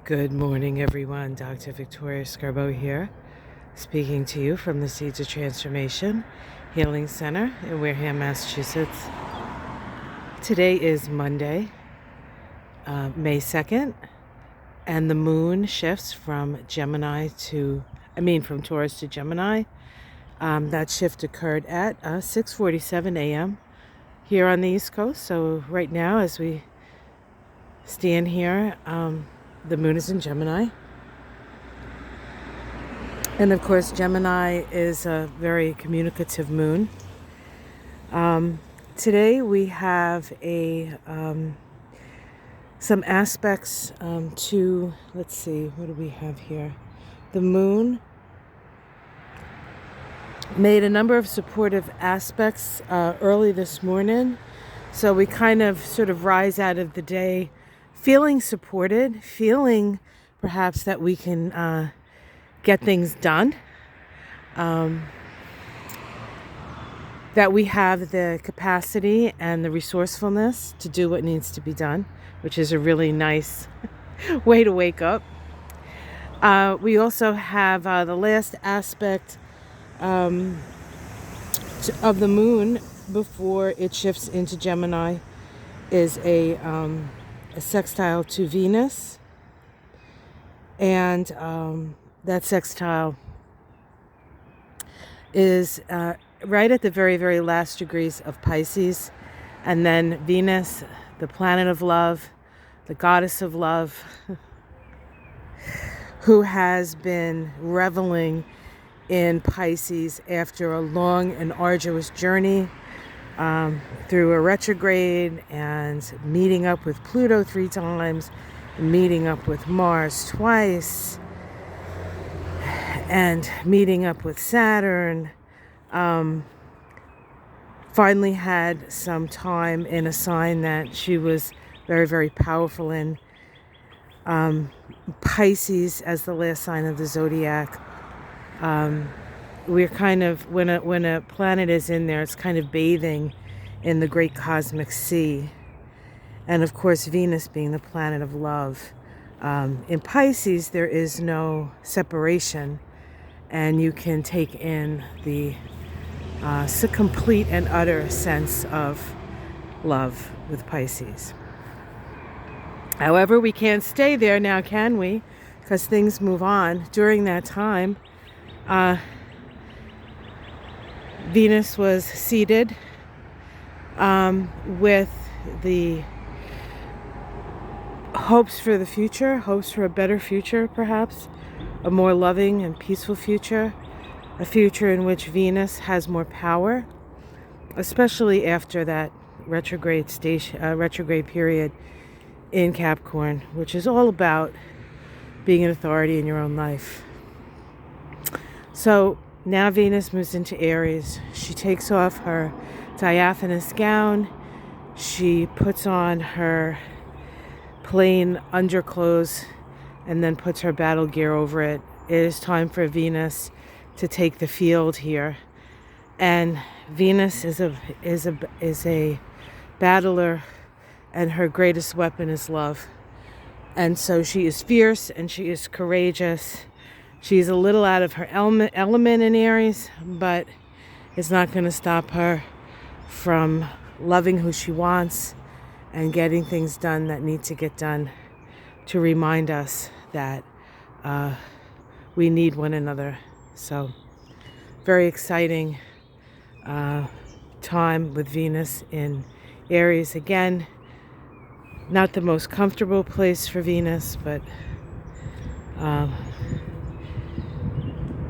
Good morning, everyone. Dr. Victoria Scarbo here, speaking to you from the Seeds of Transformation Healing Center in Wareham, Massachusetts. Today is Monday, May 2nd, and the moon shifts from from Taurus to Gemini. That shift occurred at 6:47 a.m. here on the East Coast. So right now, as we stand here, the moon is in Gemini. And of course, Gemini is a very communicative moon. Today we have some aspects to, let's see, what do we have here? The moon made a number of supportive aspects early this morning. So we kind of sort of rise out of the day feeling supported, feeling perhaps that we can get things done, that we have the capacity and the resourcefulness to do what needs to be done, which is a really nice way to wake up. We also have the last aspect of the moon before it shifts into Gemini is a sextile to Venus, and that sextile is right at the very, very last degrees of Pisces, and then Venus, the planet of love, the goddess of love, who has been reveling in Pisces after a long and arduous journey through a retrograde and meeting up with Pluto 3 times, meeting up with Mars twice, and meeting up with Saturn. Finally had some time in a sign that she was very, very powerful in. Pisces as the last sign of the zodiac. We're kind of, when a planet is in there, it's kind of bathing in the great cosmic sea. And of course, Venus being the planet of love. In Pisces, there is no separation, and you can take in the complete and utter sense of love with Pisces. However, we can't stay there now, can we? Because things move on. During that time, Venus was seated with the hopes for the future, hopes for a better future, perhaps, a more loving and peaceful future, a future in which Venus has more power, especially after that retrograde period in Capricorn, which is all about being an authority in your own life. So now Venus moves into Aries. She takes off her diaphanous gown. She puts on her plain underclothes and then puts her battle gear over it. It is time for Venus to take the field here. And Venus is a battler, and her greatest weapon is love. And so she is fierce and she is courageous. She's a little out of her element in Aries, but it's not going to stop her from loving who she wants and getting things done that need to get done, to remind us that we need one another. So very exciting time with Venus in Aries. Again, not the most comfortable place for Venus, but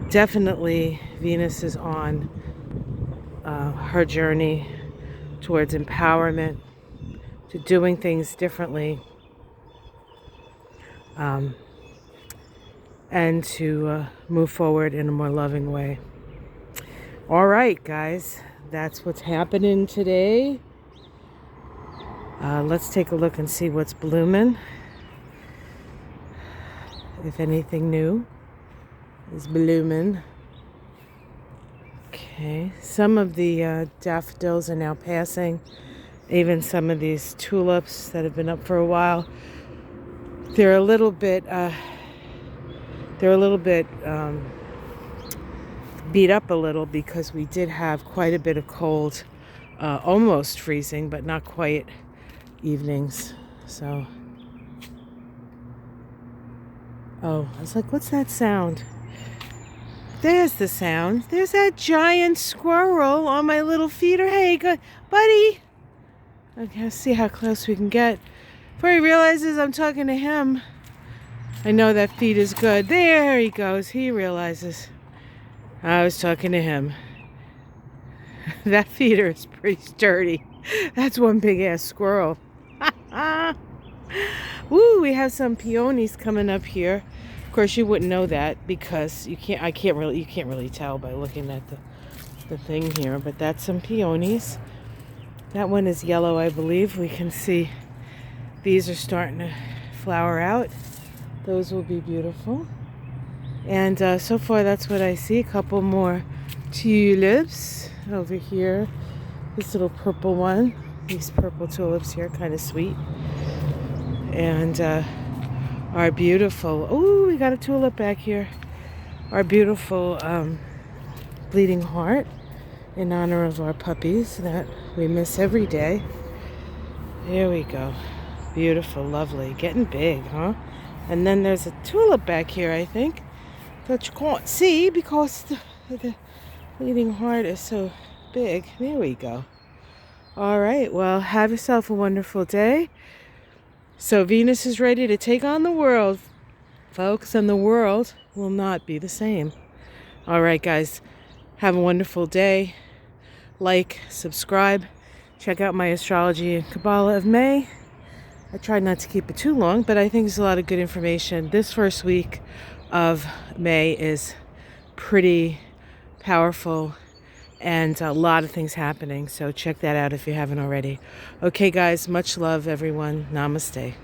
definitely Venus is on her journey towards empowerment, to doing things differently, and to move forward in a more loving way. All right, guys, that's what's happening today. Let's take a look and see what's blooming. If anything new is blooming. Okay, some of the daffodils are now passing. Even some of these tulips that have been up for a while they're a little bit beat up a little because we did have quite a bit of cold, almost freezing, but not quite evenings. So, oh, I was like, what's that sound? There's the sound. There's that giant squirrel on my little feeder. Hey, good buddy. Okay, let's see how close we can get. Before he realizes I'm talking to him, I know that feed is good. There he goes. He realizes I was talking to him. That feeder is pretty sturdy. That's one big ass squirrel. Woo, we have some peonies coming up here. Of course, you wouldn't know that because you can't really tell by looking at the thing here, but that's some peonies. That one is yellow, I believe. We can see these are starting to flower out. Those will be beautiful. And so far, that's what I see. A couple more tulips over here. This little purple one. These purple tulips here, kind of sweet. And our beautiful, oh, we got a tulip back here. Our beautiful bleeding heart in honor of our puppies that we miss every day. There we go. Beautiful, lovely, getting big, huh? And then there's a tulip back here, I think, that you can't see because the bleeding heart is so big. There we go. All right, well, have yourself a wonderful day. So Venus is ready to take on the world, folks, and the world will not be the same. All right, guys, have a wonderful day. Like, subscribe, check out my Astrology and Kabbalah of May. I tried not to keep it too long, but I think there's a lot of good information. This first week of May is pretty powerful and a lot of things happening. So check that out if you haven't already. Okay, guys, much love, everyone. Namaste.